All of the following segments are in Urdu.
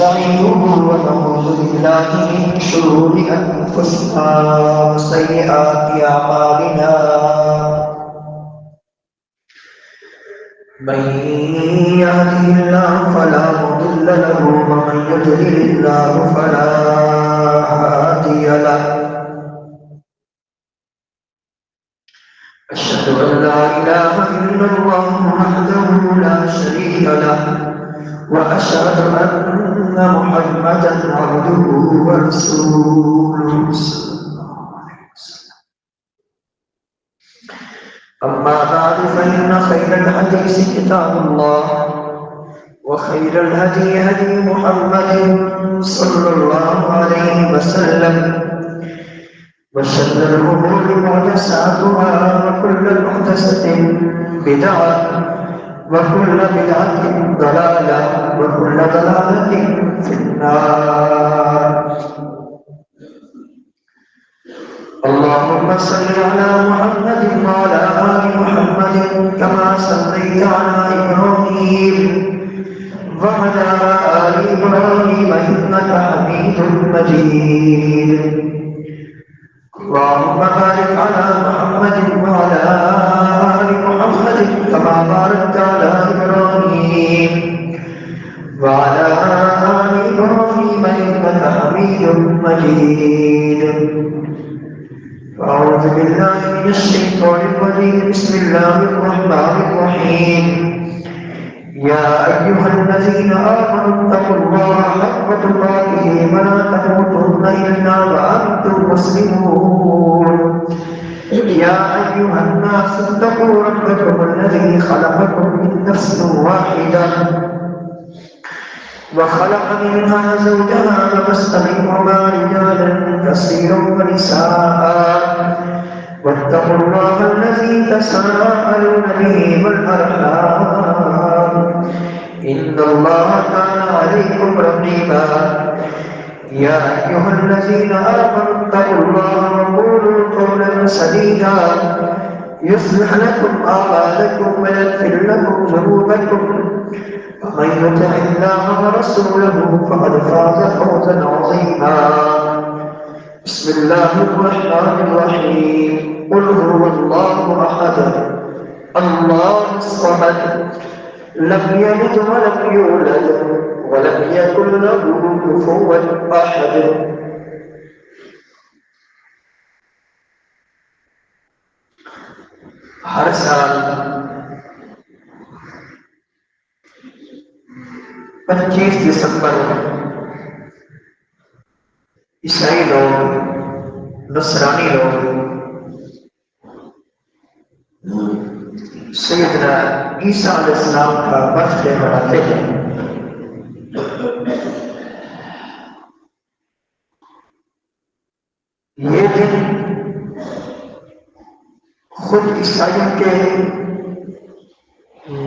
ونستعينه ونعوذ بالله من شرور أنفسنا وسيئات أعمالنا من يهده الله فلا مضل له ومن يضلل الله فلا هادي له أشهد أن لا إله إلا الله وحده لا شريك له وأشهد أن محمدا عبده ورسوله صلى الله عليه وسلم. أما بعد فإن خير الحديث كتاب الله وخير الهدي هدي محمد صلى الله عليه وسلم وشر الأمور محدثاتها وكل محدثة بدعة وكل بدعة ضلالة وكل ضلالة في النار. اللهم صل على محمد وعلى آل محمد كما صليت على إبراهيم وعلى آل إبراهيم إنك حميد مجيد. اللهم بارك على محمد وعلى آل محمد كما باركت على إبراهيم وعلى آل إبراهيم إنك حميد مجيد. أعوذ بالله من الشيطان الرجيم. بسم الله الرحمن الرحيم. يا أيها الذين آمنوا اتقوا الله حق تقاته ولا تموتن إلا وأنتم مسلمون. يا أيها الناس اتقوا ربكم الذي خلقكم من نفس واحدة وخلق منها زوجها وبث منهما رجالا كثيرا ونساء واتقوا الله الذي تساءلون به والأرحام إن الله كان عليكم رقيبا. يا أيها الذين آمنوا اتقوا الله وقولوا قولا سديدا يصلح لكم أعمالكم ويغفر لكم ذنوبكم ومن يطع الله ورسوله فقد فاز فوزا عظيما. بسم الله الرحمن الرحيم. قل هو الله أحد الله الصمد لم يلد ولم يولد ولم يكن له كفوا أحد. ہر سال 25 دسمبر عیسائی لوگ نصرانی لوگ سیدنا عیسیٰ علیہ السلام کا برتھ ڈے مناتے ہیں. یہ دن خود عیسائیوں کے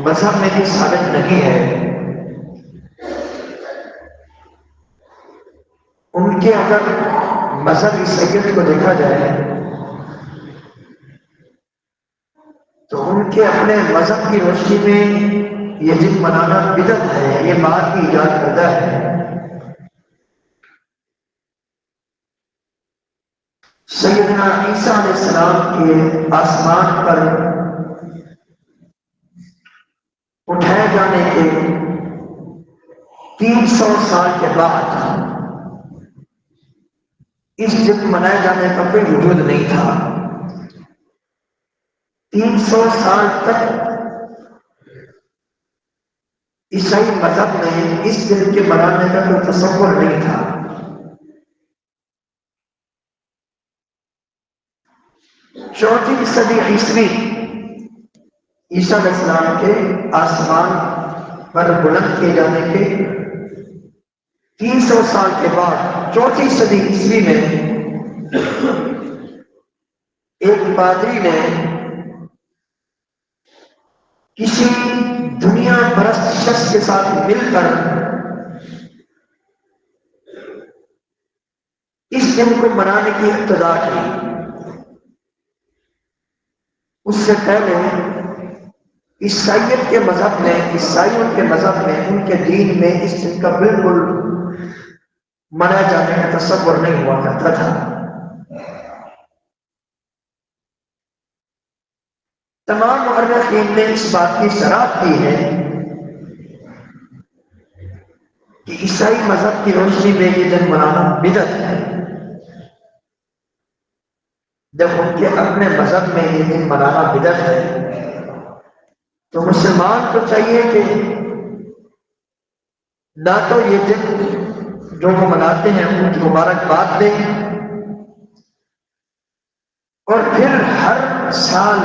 مذہب میں بھی ثابت نہیں ہے. ان کے اگر مذہب عیسائیت کو دیکھا جائے تو ان کے اپنے مذہب کی روشنی میں یہ دن منانا بدعت ہے. یہ بات کی ایجاد کردہ ہے. سیدنا عیسیٰ علیہ السلام کے آسمان پر اٹھائے جانے کے 300 سال کے بعد اس دن منائے جانے کا کوئی وجود نہیں تھا. 300 سال تک عیسائی مذہب میں اس دن کے منانے کا کوئی تصور نہیں تھا. چوتھی صدی عیسوی عیسیٰ علیہ السلام کے آسمان پر بلند کیے جانے کے 300 سال کے بعد چوتھی صدی عیسوی میں ایک پادری نے کسی دنیا پرست شخص کے ساتھ مل کر اس دن کو منانے کی ابتدا کی. اس سے پہلے عیسائیت کے مذہب میں، عیسائیوں کے مذہب میں، ان کے دین میں اس دن کا بالکل منائے جانے کا تصور نہیں ہوا کرتا تھا۔ تمام مؤرخین نے اس بات کی صراحت کی ہے کہ عیسائی مذہب کی روشنی میں یہ دن منانا بدعت ہے۔ جب ان کے اپنے مذہب میں یہ دن منانا بدعت ہے تو مسلمان کو چاہیے کہ نہ تو یہ دن جو وہ مناتے ہیں ان کی مبارکباد دیں، اور پھر ہر سال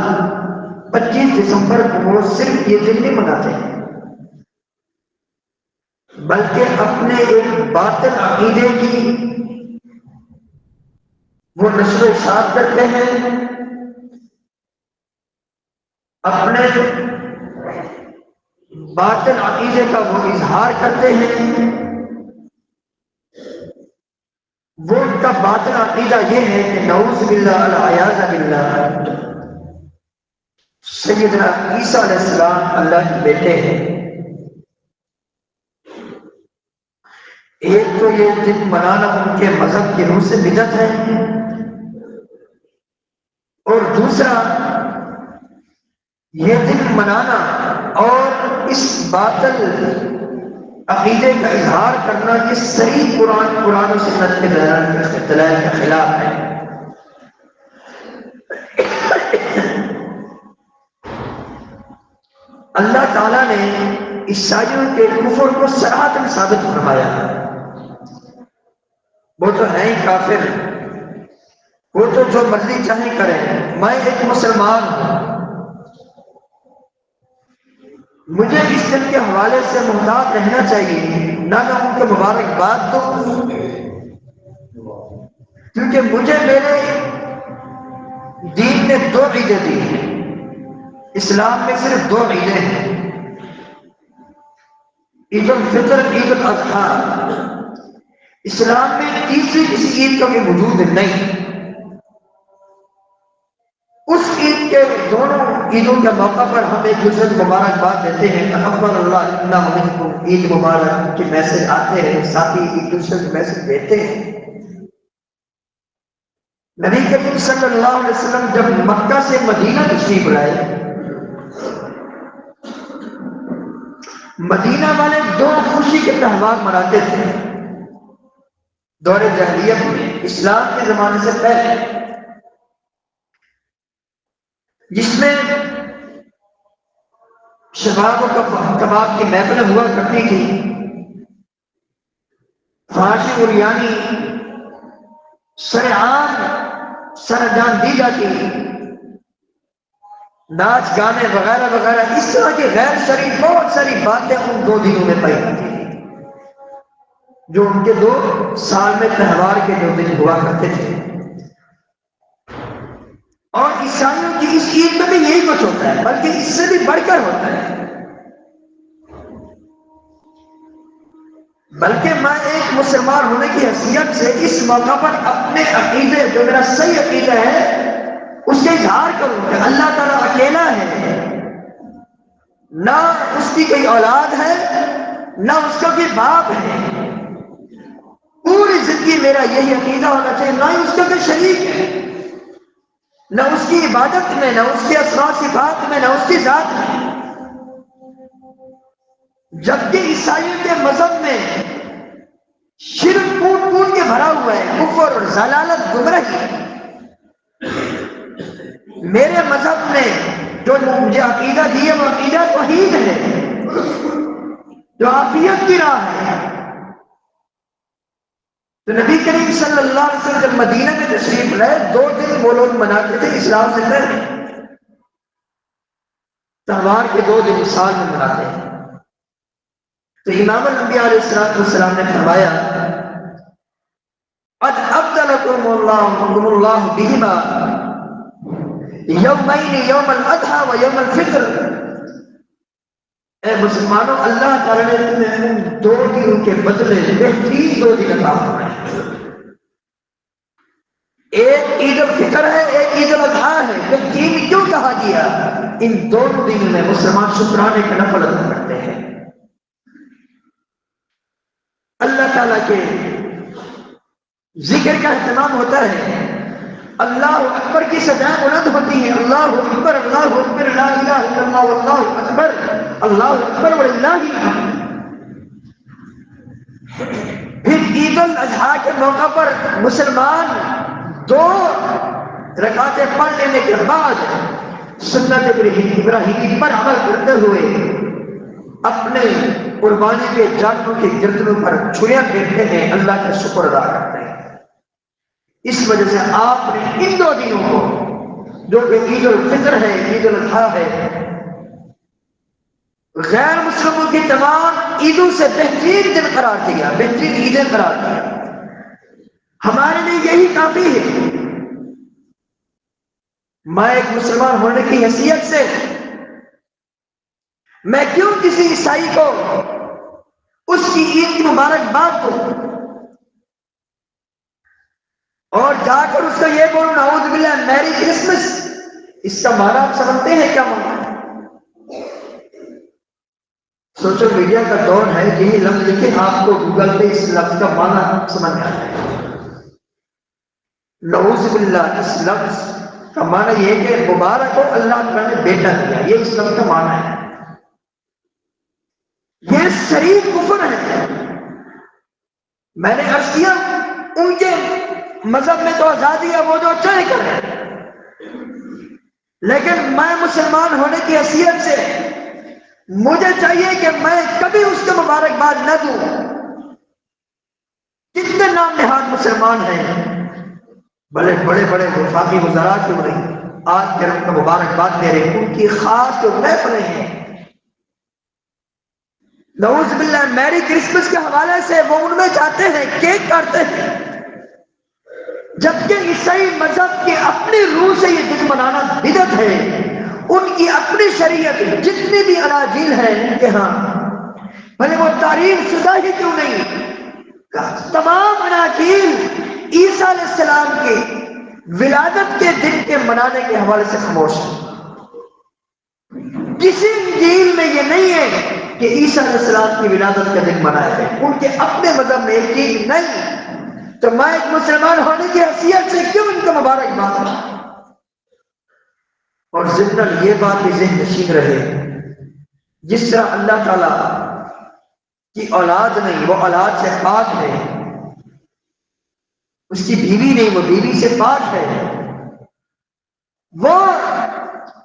25 دسمبر کو وہ صرف یہ دن نہیں مناتے ہیں بلکہ اپنے ایک باطل عقیدے کی وہ نشر و اشاعت کرتے ہیں، اپنے باطل عقیدے کا وہ اظہار کرتے ہیں۔ وہ ان کا باطل عقیدہ یہ ہے کہ نعوذ باللہ العیاذ باللہ سیدنا عیسیٰ علیہ السلام اللہ کے بیٹے ہیں۔ ایک تو یہ دن منانا ان کے مذہب کی روح سے بدعت ہے، اور دوسرا یہ دن منانا اور اس باطل عقیدے کا اظہار کرنا یہ صحیح قرآن و سنت کے دلائل کے خلاف ہے۔ اللہ تعالیٰ نے عیسائیوں کے کفر کو صراحتاً ثابت فرمایا، وہ تو ہیں ہی کافر، وہ تو جو مرضی چاہے کریں، میں ایک مسلمان ہوں، مجھے اس دن کے حوالے سے محتاط رہنا چاہیے، نہ میں ان کو مبارکباد دوں، کیونکہ مجھے میرے دین نے 2 عیدیں دی ہیں، اسلام میں صرف 2 عیدیں ہیں، عید الفطر، عید الاضحیٰ۔ اسلام میں تیسری کسی عید کا بھی وجود نہیں۔ اس عید کے دونوں عیدوں کے موقع پر ہم ایک دوسرے کو مبارکباد دیتے ہیں، تقبل اللہ منا ومنکم، عید مبارک کے میسج آتے ہیں، ساتھ ہی ایک دوسرے کو میسج دیتے ہیں۔ نبی کریم صلی اللہ علیہ وسلم جب مکہ سے مدینہ تشریف لائے، مدینہ والے 2 خوشی کے تہوار مناتے تھے دور جاہلیت میں، اسلام کے زمانے سے پہلے، جس میں شباب و کباب کی محفلیں ہوا کرتی تھی، فحاشی اور یعنی سرعام سرجان دی جاتی، ناچ گانے وغیرہ وغیرہ، اس طرح کی غیر شرعی بہت ساری باتیں ان 2 دنوں میں پائی جاتی تھی، جو ان کے 2 سال میں تہوار کے 2 دن ہوا کرتے تھے۔ اور عیسائیوں کی اس عید میں بھی یہی کچھ ہوتا ہے، بلکہ اس سے بھی بڑھ کر ہوتا ہے۔ بلکہ میں ایک مسلمان ہونے کی حیثیت سے اس موقع پر اپنے عقیدے، جو میرا صحیح عقیدہ ہے، اس کا اظہار کروں کہ اللہ تعالیٰ اکیلا ہے، نہ اس کی کوئی اولاد ہے، نہ اس کا کوئی باپ ہے۔ پوری زندگی میرا یہی عقیدہ ہونا چاہیے، نہ ہی اس کا کوئی شریک ہے، نہ اس کی عبادت میں، نہ اس کے اسماء صفات میں، نہ اس کی ذات میں۔ جبکہ عیسائیوں کے مذہب میں شرک کوٹ کے بھرا ہوا ہے، کفر اور ضلالت، گمراہی۔ میرے مذہب نے جو مجھے عقیدہ دی ہے وہ عقیدہ توحید ہے، جو عافیت کی راہ ہے۔ تو نبی کریم صلی اللہ علیہ وسلم جب مدینہ میں تشریف لائے، 2 دن وہ لوگ مناتے تھے اسلام سے پہلے، تہوار کے 2 دن سال میں مناتے ہیں۔ تو امام الانبیاء علیہ السلام نے فرمایا، قد ابدلکم اللہ بہما یومین، یوم الاضحیٰ و یوم الفطر۔ اے مسلمانوں، اللہ تعالیٰ نے تمہیں ان 2 دنوں کے بدلے بہترین 2 دن عطا فرمائے۔ ایک عید الفطر ہے، ایک عید الاضحیٰ ہے۔ بہترین کیوں کہا گیا؟ ان دونوں دنوں میں مسلمان شکرانے کا نفل ادا کرتے ہیں، اللہ تعالیٰ کے ذکر کا اہتمام ہوتا ہے، اللہ اکبر کی سزائیں بلند ہوتی ہیں، اللہ اکبر لا الہ الا اللہ واللہ اکبر، اللہ اکبر وللہ الحمد۔ پھر عید الاضحیٰ کے موقع پر مسلمان 2 رکعتیں پڑھ لینے کے بعد سنت ابراہیم پر عمل کرتے ہوئے اپنے قربانی کے جانوروں کے گردنوں پر چھریاں پھیرتے ہیں، اللہ کا شکر ادا کرتے ہیں۔ اس وجہ سے آپ نے ان 2 دنوں کو، جو کہ عید الفطر ہے، عید الاضحیٰ ہے، غیر مسلموں کی تمام عیدوں سے بہترین دن قرار دیا، بہترین عیدیں قرار دیا۔ ہمارے لیے یہی کافی ہے۔ میں ایک مسلمان ہونے کی حیثیت سے میں کیوں کسی عیسائی کو اس کی عید کی مبارکباد دوں اور جا کر اس کو یہ بولوں نعوذ باللہ میری کرسمس؟ اس کا معنی آپ سمجھتے ہیں کیا معنی؟ سوشل میڈیا کا دور ہے، یہی لفظ لکھے آپ کو گوگل پہ اس لفظ کا معنی سمجھ میں آتا ہے۔ نعوذ باللہ، اس لفظ کا معنی یہ کہ مبارک ہو اللہ تعالیٰ نے بیٹا دیا، یہ اس لفظ کا معنی ہے۔ یہ شریف کفر ہے۔ میں نے عرض کیا ان کے مذہب میں تو آزادی ہے، وہ جو چاہے کریں، لیکن میں مسلمان ہونے کی حیثیت سے مجھے چاہیے کہ میں کبھی اس کو مبارکباد نہ دوں۔ کتنے نام نہاد مسلمان ہیں، بڑے بڑے بڑے وفاقی وزراء کیوں نہیں، آج پھر ان کو مبارکباد دے رہے، ان کی خاص جو محفلیں ہیں، نعوذ باللہ میری کرسمس کے حوالے سے وہ ان میں جاتے ہیں، کیک کاٹتے ہیں، جبکہ عیسائی مذہب کی اپنی روح سے یہ دن منانا بدعت ہے۔ ان کی اپنی شریعت جتنی بھی اناجیل ہیں ان کے ہاں، بھلے وہ تعریف شدہ ہی کیوں نہیں، تمام اناجیل عیسیٰ علیہ السلام کے ولادت کے دن کے منانے کے حوالے سے خاموش ہے۔ کسی انجیل میں یہ نہیں ہے کہ عیسیٰ علیہ السلام کی ولادت کا دن منایا ہے، ان کے اپنے مذہب میں ایک چیز نہیں۔ تو میں ایک مسلمان ہونے کی حیثیت سے کیوں ان کو مبارکباد دوں؟ اور ضمن یہ بات بھی ذہن نشین رہے، جس طرح اللہ تعالیٰ کی اولاد نہیں، وہ اولاد سے پاک ہے، اس کی بیوی نہیں، وہ بیوی سے پاک ہے، وہ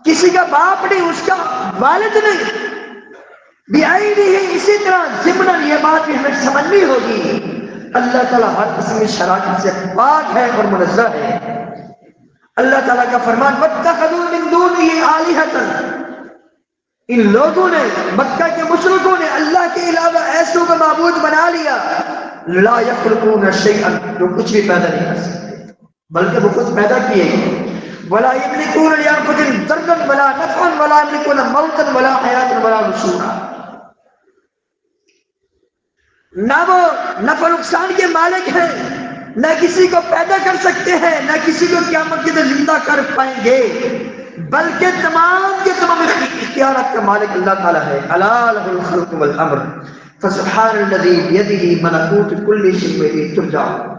کسی کا باپ نہیں، اس کا والد نہیں، بیائی نہیں ہے۔ اسی طرح ضمن یہ بات بھی ہمیں سمجھنی ہوگی، اللہ تعالیٰ ہر قسم کی شراکت سے پاک ہے اور منزہ ہے۔ اللہ تعالیٰ کا فرمان وَاتَّخَذُوا مِن دُونِهِ آلِهَةً، ان لوگوں نے، مکہ کے مشرکوں نے اللہ کے علاوہ ایسوں کا معبود بنا لیا، لا يخلقون شيئا، جو کچھ بھی پیدا نہیں کر سکتے بلکہ وہ خود پیدا کیے گئے، ولا يملكون لأنفسهم ضرا ولا نفعا ولا يملكون موتا ولا حیاتا ولا نشورا، نہ وہ نفع نقصان کے مالک ہیں، نہ کسی کو پیدا کر سکتے ہیں، نہ کسی کو قیامت کے دن زندہ کر پائیں گے، بلکہ تمام کے تمام اختیارات کا مالک اللہ تعالیٰ ہے۔ الا لہ الخلق والامر فسبحان الذی بیدہ ملکوت کل شیء والیہ ترجعون،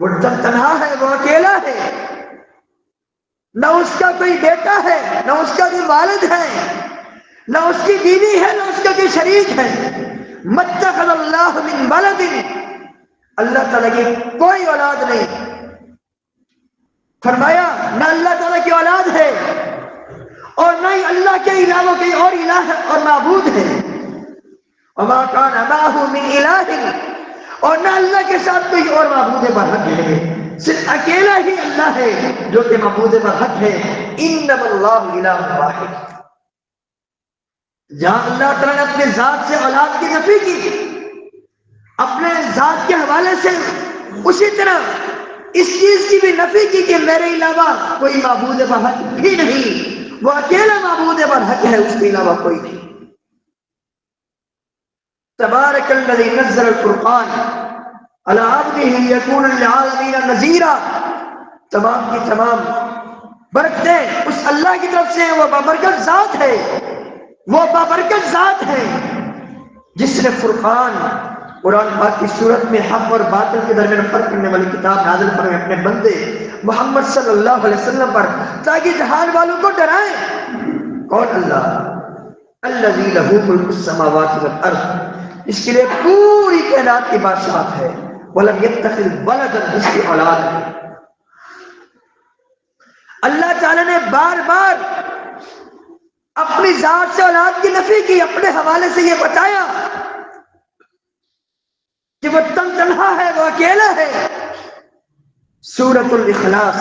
وہ تنہا ہے، وہ اکیلا ہے، نہ اس کا کوئی بیٹا ہے، نہ اس کا کوئی والد ہے، نہ اس کی بیوی ہے، نہ اس کا کوئی شریک ہے۔ متخذ اللہ من ولد، اللہ تعالیٰ کی کوئی اولاد نہیں، فرمایا نہ اللہ تعالیٰ کی اولاد ہے اور نہ ہی اللہ کے علاوہ کوئی اور الہ اور معبود ہے۔ وما کان معہ من الہ، اور نہ اللہ کے ساتھ کوئی اور معبود برحق ہے، صرف اکیلا ہی اللہ ہے جو کہ معبود برحق ہے۔ انما اللہ الہ واحد، جہاں اللہ تعالیٰ نے اپنے ذات سے اولاد کی نفی کی اپنے ذات کے حوالے سے، اسی طرح اس چیز کی بھی نفی کی کہ میرے علاوہ کوئی معبود برحق بھی نہیں، وہ اکیلا معبود برحق ہے، اس کے علاوہ کوئی نہیں۔ تبارک الذی نزل الفرقان علی عبدہ یکون للعالمین نذیرا، تمام کی تمام برکتیں اس اللہ کی طرف سے ہیں، وہ بابرکت ذات ہے، وہ بابرکت ذات ہے جس نے فرقان قرآن پاک کی صورت میں حق اور باطل کے درمیان فرق کرنے والی کتاب نازل فرمائے اپنے بندے محمد صلی اللہ علیہ وسلم پر، تاکہ جہان والوں کو ڈرائیں۔ کون؟ اللہ الذی لہ ملک السماوات والارض، اس کے لیے پوری کائنات کی بادشاہت ہے۔ ولم یتخذ ولدا، اس کی اولاد ہے۔ اللہ تعالیٰ نے بار بار اپنی ذات سے اولاد کی نفی کی، اپنے حوالے سے یہ بتایا کہ وہ تنہا ہے، وہ اکیلا ہے۔ سورۃ الاخلاص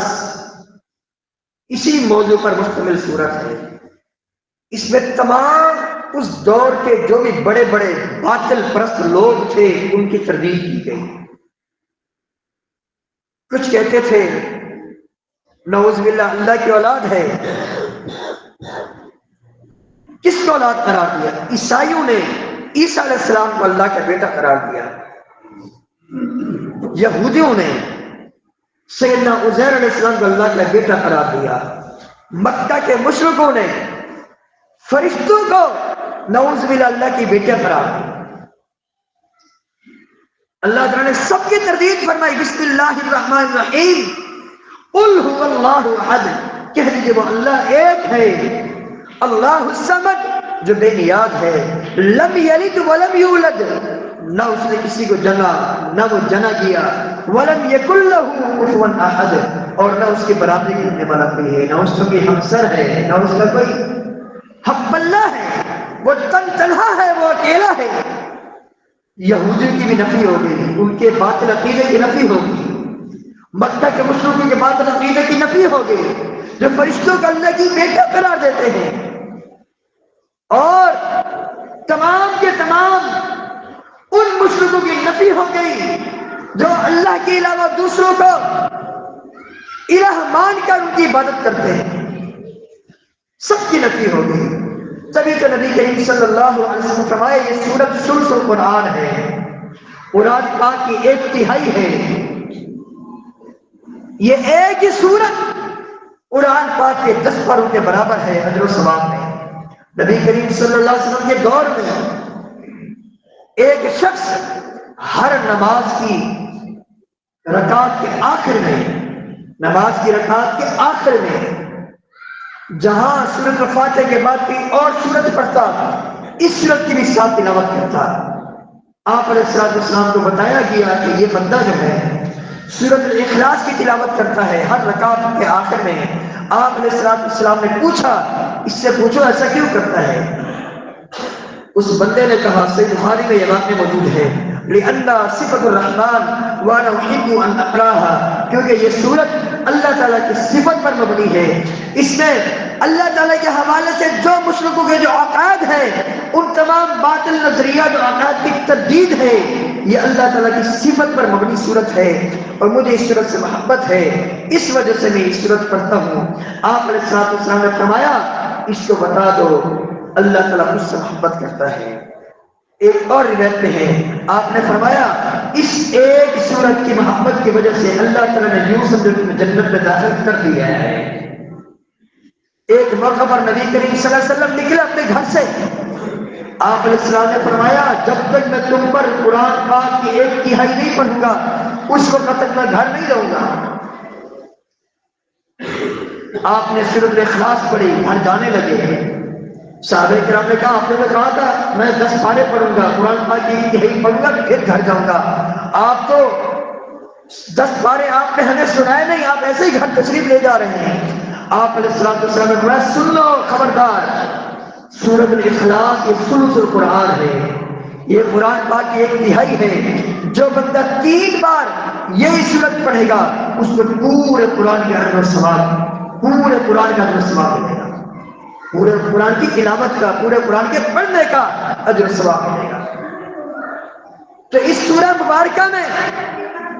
اسی موضوع پر مشتمل سورت ہے۔ اس میں تمام اس دور کے جو بھی بڑے بڑے باطل پرست لوگ تھے ان کی تردید کی گئی۔ کچھ کہتے تھے نعوذ باللہ اللہ کی اولاد ہے۔ کس کو اولاد قرار دیا؟ عیسائیوں نے عیسیٰ علیہ السلام کو اللہ کا بیٹا قرار دیا، یہودیوں نے سیدنا عزیر علیہ السلام کو اللہ کا بیٹا قرار دیا، مکہ کے مشرکوں نے فرشتوں کو نعوذ باللہ اللہ کی بیٹیاں قرار دی۔ اللہ تعالیٰ نے سب کی تردید فرمائی۔ بسم اللہ الرحمن الرحیم، قل هو اللہ احد، کہہ دیجئے وہ اللہ ایک ہے، اللہ الصمد جو بے نیاز ہے، لم یلد ولم یولد، نہ اس نے کسی کو جنا نہ وہ جنا کیا، ولم یکن لہ کفوا احد، اور نہ اس کے برابری کرنے والا کوئی ہے، نہ اس کا کوئی ہمسر ہے، نہ اس کا کوئی ہم پلہ ہے، وہ تنہا ہے، وہ اکیلا ہے۔ یہودیوں کی بھی نفی ہوگی، ان کے باطل عقیدے کی نفی ہوگی، مکہ کے مشرکوں کے باطل عقیدے کی نفی ہوگی، جو فرشتوں کو اللہ کی بیٹا قرار دیتے ہیں، اور تمام کے تمام ان مشرکوں کی نفی ہو گئی جو اللہ کے علاوہ دوسروں کو الہ مان کر ان کی عبادت کرتے ہیں، سب کی نفی ہو گئی۔ تبھی تو نبی کریم صلی اللہ علیہ وسلم فرمائے یہ سورت ثلث القرآن ہے، قرآن پاک کی 1/3 ہے۔ یہ ایک ہی سورت قرآن پاک کے 10 پاروں کے برابر ہے اجر و ثواب میں۔ نبی کریم صلی اللہ علیہ وسلم کے دور میں ایک شخص ہر نماز کی رکعت کے آخر میں، نماز کی رکعت کے آخر میں جہاں سورۃ الفاتحہ کے بعد کوئی اور سورت پڑھتا، اس سورت کی بھی ساتھ تلاوت کرتا۔ آپ علیہ السلام کو بتایا گیا کہ یہ بندہ جو ہے سورۃ الاخلاص کی تلاوت کرتا ہے ہر رکعت کے آخر میں۔ آپ علیہ السلام نے پوچھا، اس سے پوچھو ایسا کیوں کرتا ہے؟ اس بندے نے کہا، صحیح بخاری میں یہ واقعہ موجود ہے، لِأَنَّا صِفَةُ الرَّحْمَنِ وَأَنَا أُحِبُّ أَنْ أَقْرَأَهَا، کیونکہ یہ سورت اللہ تعالیٰ کی صفت پر مبنی ہے، اس میں اللہ تعالیٰ کے حوالے سے جو مشرکوں کے جو عقائد ہیں ان تمام باطل نظریات اور عقائد کی تردید ہے، یہ اللہ تعالیٰ کی صفت پر مبنی صورت ہے، اور مجھے اس صورت سے محبت ہے، اس وجہ سے میں اس صورت پڑھتا ہوں۔ آپ علیہ السلام نے فرمایا اس کو بتا دو اللہ تعالیٰ مجھ سے محبت کرتا ہے۔ ایک اور روایت میں ہے، آپ نے فرمایا اس ایک سورت کی محبت کی وجہ سے اللہ تعالیٰ نے یوں سمجھو کہ جنت میں داخل کر دیا ہے۔ ایک موقع پر نبی کریم صلی اللہ علیہ وسلم نکلے اپنے گھر سے، آپ علیہ السلام نے فرمایا جب تک میں تم پر قرآن پاک کی 1/3 نہیں پڑھوں گا اس وقت تک میں گھر نہیں رہوں گا۔ آپ نے سورۃ الاخلاص پڑھی، گھر جانے لگے۔ صحابہ کرام نے کہا، آپ نے کہا تھا میں 10 پارے پڑھوں گا، قرآن پاک کی 1/3 پڑھوں گا پھر گھر جاؤں گا، آپ تو 10 پارے آپ نے ہمیں سنائے نہیں، آپ ایسے ہی گھر تشریف لے جا رہے ہیں۔ آپ علیہ السلام نے فرمایا سن لو خبردار، سورۃ الاخلاص یہ ثلث القرآن ہے، یہ قرآن پاک کی 1/3 ہے۔ جو بندہ 3 بار یہی سورت پڑھے گا اس کو پورے قرآن کے اجر و ثواب، پورے قرآن کا اجر و ثواب ملے گا، پورے قرآن کی تلاوت کا، پورے قرآن کے پڑھنے کا اجر و ثواب ملے گا۔ تو اس سورہ مبارکہ میں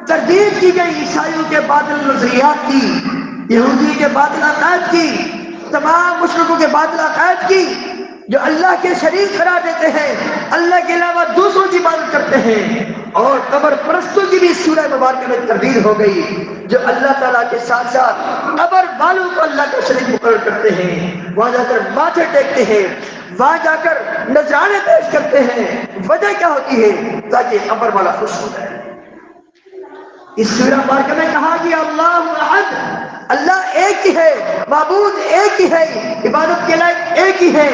تردید کی گئی عیسائیوں کے باطل نظریات کی، یہودی کے باطل عقائد کی، تمام مشرکوں کے باطل عقائد کی، جو اللہ کے شریک قرار دیتے ہیں، اللہ کے علاوہ دوسروں کی عبادت کرتے ہیں، اور قبر پرستوں کی بھی سورہ مبارکہ میں تردید ہو گئی، جو اللہ تعالیٰ کے ساتھ ساتھ قبر والوں کو اللہ کا شریک مقرر کرتے ہیں، وہاں جا کر ماتھے ٹیکتے ہیں، وہاں جا کر نذرانے پیش کرتے ہیں. وجہ کیا ہوتی ہے؟ تاکہ قبر والا خوش ہو جائے. اس سورہ مبارکہ میں کہا کہ اللہ احد، اللہ ایک ہی ہے، معبود ایک ہی ہے، عبادت کے لائق ایک ہی ہے،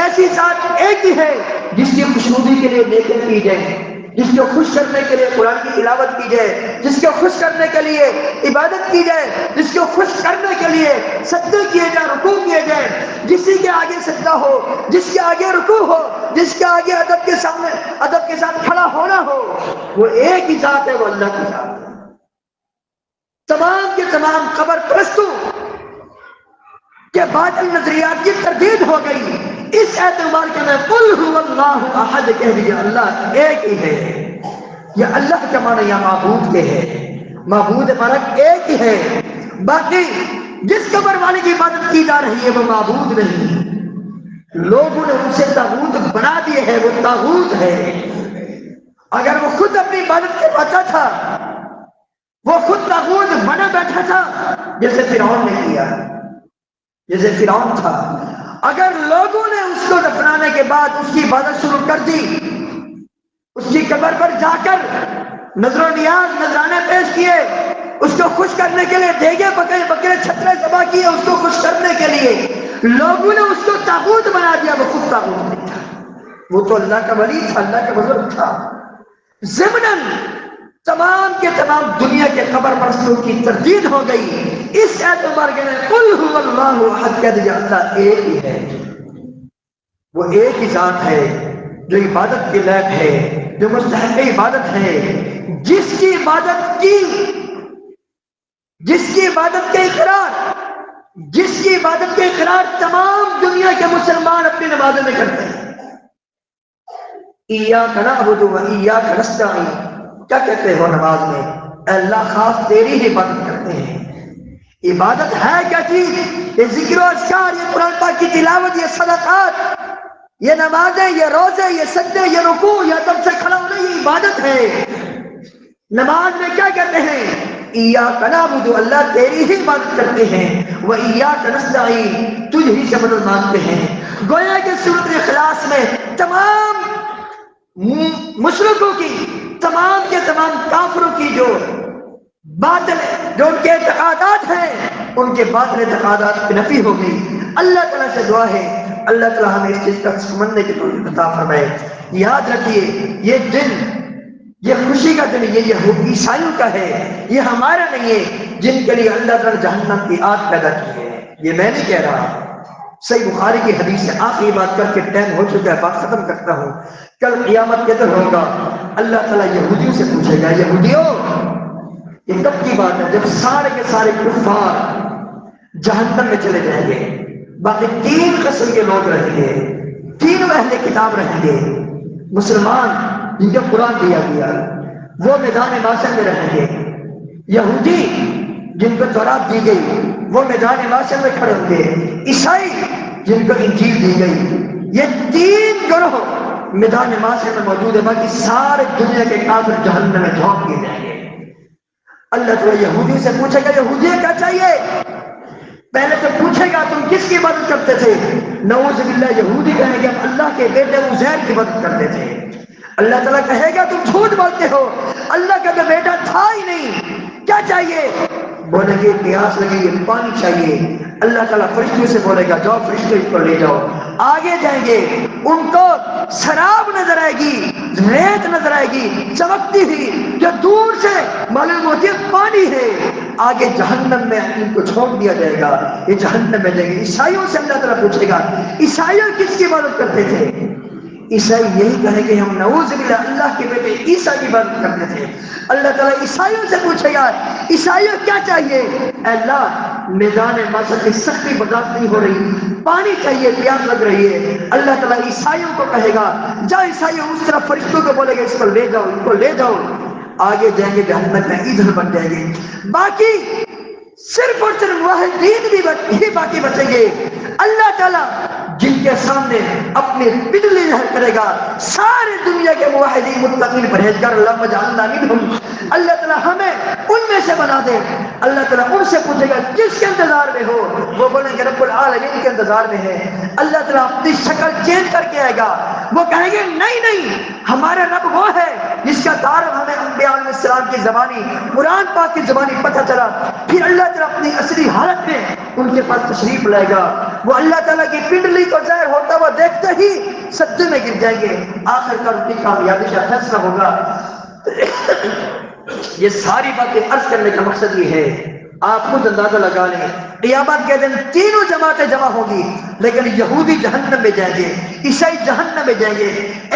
ایسی ذات ایک ہی ہے جس کی خوشنودی کے لیے نیکیاں کی جائیں، جس کو خوش کرنے کے لیے قرآن کی تلاوت کی جائے، جس کو خوش کرنے کے لیے عبادت کی جائے، جس کو خوش کرنے کے لیے سجدے کیے جائیں، رکوع کیے جائیں. جسی کے آگے سجدہ ہو، جس کے آگے رکوع ہو، جس کے آگے ادب کے سامنے ادب کے ساتھ کھڑا ہونا ہو، وہ ایک ہی ذات ہے، وہ اللہ کی ذات ہے. تمام کے تمام قبر پرستوں کے باطل نظریات کی تردید ہو گئی. اس اعتبار کے میں قل هو اللہ احد کہہ دیجیے، اللہ ایک ہی ہے. یہ اللہ کا معنی یا معبود کے ہے، معبود فرق ایک ہی ہے. باقی جس قبر والے کی عبادت کی جا رہی ہے وہ معبود نہیں، لوگوں نے اسے طاغوت بنا دیے ہے، وہ طاغوت ہے. اگر وہ خود اپنی عبادت کے بچا تھا، وہ خود طاغوت بنا بیٹھا تھا، جیسے فرعون نے کیا، جیسے فرعون تھا. اگر لوگوں نے اس کو دفنانے کے بعد اس کی عبادت شروع کر دی، اس کی قبر پر جا کر نظر و نیاز نذرانے پیش کیے، اس کو خوش کرنے کے لیے دیگے بکرے چھترے ذبح کیے اس کو خوش کرنے کے لیے، لوگوں نے اس کو طاغوت بنا دیا. وہ خود طاغوت نہیں تھا، وہ تو اللہ کا ولی تھا، اللہ کا بزرگ تھا. ضمناً تمام کے تمام دنیا کے قبر پرستوں کی تردید ہو گئی. اس اعتبار کے لیے قل هو اللہ احد کہہ دیجیے، اللہ ایک ہی ہے، وہ ایک ہی ذات ہے جو عبادت کے لائق ہے، جو مستحق عبادت ہے. جس کی عبادت کے اقرار تمام دنیا کے مسلمان اپنی نمازوں میں کرتے ہیں. ایاک نعبد و ایاک نستعین، کیا کہتے ہو نماز میں؟ اے اللہ خاص تیری ہی عبادت کرتے ہیں. عبادت ہے کیا چیز؟ یہ ذکر و اذکار، یہ قرآن پاک کی تلاوت، یہ صدقات، یہ نمازیں، یہ روزے، یہ سجدے، یہ رکوع، یہ ادب سے کھڑا ہونا، یہ عبادت ہے. نماز میں کیا کہتے ہیں؟ ایاک نعبد، اللہ تیری ہی عبادت کرتے ہیں، و ایاک نستعین، تجھ ہی سے مدد مانگتے ہیں. گویا کہ سورۃ اخلاص میں تمام مشرکوں کی، تمام کے تمام کافروں کی جو باطل، جو ان کے اعتقادات ہیں، ان کے باطل اعتقادات کی نفی ہو گئی. اللہ تعالیٰ سے دعا ہے اللہ تعالیٰ ہمیں اس چیز کا سمجھنے کی توفیق عطا فرمائے. یاد رکھیے یہ دن، یہ خوشی کا دن، یہ عیسائیوں کا ہے، یہ ہمارا نہیں ہے. جن کے لیے اللہ تعالیٰ جہنم کی آگ پیدا کی ہے، یہ میں نہیں کہہ رہا. صحیح بخاری کی حدیث سے آخری بات کر کے ٹائم ہو چکا ہے، بات ختم کرتا ہوں. کل قیامت کے دن ہوگا، اللہ تعالیٰ یہودیوں سے پوچھے گا، یہودیوں یہ کب کی بات ہے جب سارے کے سارے کفار جہنم میں چلے جائیں گے، باقی 3 قسم کے لوگ رہیں گے، 3 اہل کتاب رہیں گے. مسلمان جن کو قرآن دیا گیا وہ میدان محشر میں رہیں گے، یہودی جن کو تورات دی گئی وہ میدان محشر میں کھڑے ہوں گے، عیسائی جن کو انجیل دی گئی. یہ 3 گروہ میدان محشر میں موجود ہے، باقی سارے دنیا کے کافر جہنم میں جھونک دیے جائیں گے. اللہ تعالیٰ یہودیوں سے پوچھے گا، یہودیوں کیا چاہیے؟ پہلے تو پوچھے گا تم کس کی عبادت کرتے تھے؟ نعوذ باللہ یہودی کہیں گے ہم اللہ کے بیٹے عزیر کی عبادت کرتے تھے. اللہ تعالیٰ کہے گا تم جھوٹ بولتے ہو، اللہ کا تو بیٹا تھا ہی نہیں. کیا چاہیے؟ بولیں گے پیاس لگی ہے، پانی چاہیے. اللہ تعالیٰ فرشتوں سے بولے گا جاؤ فرشتوں کو لے جاؤ. آگے جائیں گے، ان کو شراب نظر آئے گی، ریت نظر آئے گی چمکتی ہوئی جو دور سے معلوم ہوتی ہے پانی ہے. آگے جہنم میں ان کو چھوڑ دیا جائے گا، یہ جہنم میں جائیں گے. عیسائیوں سے اللہ تعالیٰ پوچھے گا عیسائیوں کس کی عبادت کرتے تھے؟ عیسائی یہی کہیں گے ہم نعوذ باللہ اللہ کے بیٹے عیسیٰ کی عبادت کرتے تھے. اللہ تعالیٰ عیسائیوں سے پوچھے گا عیسائیوں کیا چاہیے؟ اے اللہ میدان محشر کی سختی برداشت نہیں ہو رہی، پانی چاہیے، پیاس لگ رہی ہے. اللہ تعالیٰ عیسائیوں کو کہے گا جا عیسائیوں اس طرح فرشتوں کو بولے گا اس کو لے جاؤ، ان کو لے جاؤ. آگے جائیں گے جہنم میں ایندھن بن جائیں گے. باقی صرف اور صرف موحدین ہی باقی بچیں گے. اللہ تعالیٰ جن کے سامنے اپنی بجلی ظاہر کرے گا، سارے دنیا کے موحدین متقین پرہیزگار، اللہ اجعلنا منہم، اللہ تعالیٰ ہمیں ان میں سے بنا دے. اللہ تعالیٰ ان سے پوچھے گا کس کے انتظار میں ہو؟ وہ بولیں گے رب العالمین کے انتظار میں ہے۔ اللہ تعالیٰ اپنی شکل چینج کر کے آئے گا، وہ کہیں گے نہیں ہمارا رب وہ ہے جس کا تعارف ہمیں انبیاء علیہ السلام کی زبانی، قرآن پاک کی زبانی پتہ چلا۔ پھر اللہ تعالیٰ اپنی اصلی حالت میں ان کے پاس تشریف لائے گا، وہ اللہ تعالیٰ کی پنڈلی کو ظاہر ہوتا ہوا دیکھتے ہی سجدے میں گر جائیں گے، آخر کار ان کی کامیابی کا فیصلہ ہوگا۔ یہ ساری باتیں عرض کرنے کا مقصد یہ ہے، آپ خود اندازہ لگا لیں، قیامت کے دن تینوں جماعتیں جمع ہوگی، لیکن یہودی جہنم میں جائیں گے، عیسائی جہنم میں جائیں گے،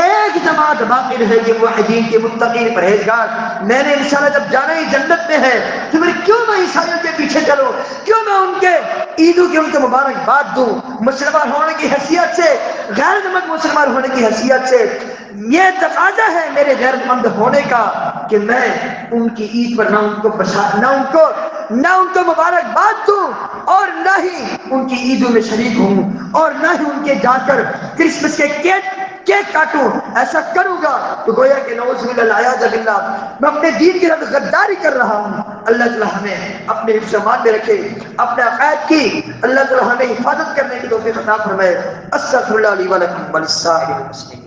ایک جماعت باقی رہے گی، موحدین کے متقین پرہیزگار۔ میں نے انشاءاللہ جب جانا ہی جنت میں ہے تو پھر کیوں میں عیسائیوں کے پیچھے چلوں؟ کیوں میں ان کے عیدوں کی ان کو مبارکباد دوں؟ مسلمان ہونے کی حیثیت سے، غیرت مند مسلمان ہونے کی حیثیت سے یہ تقاضا ہے میرے غیرت مند ہونے کا کہ میں ان کی عید پر نہ ان کو مبارکباد دوں، اور نہ ہی ان کی عیدوں میں شریک ہوں، اور نہ ہی ان کے جا کر کرسمس کے کیک کاٹوں۔ ایسا کروں گا تو گویا کہ نعوذ باللہ میں اپنے دین کی طرف غداری کر رہا ہوں۔ اللہ تعالیٰ ہمیں اپنے حفظ و امان میں رکھے، اپنے عقائد کی اللہ تعالیٰ ہمیں حفاظت کرنے کی توفیق عطا فرمائے۔ استغفر اللہ لی ولکم ولسائر المسلمین۔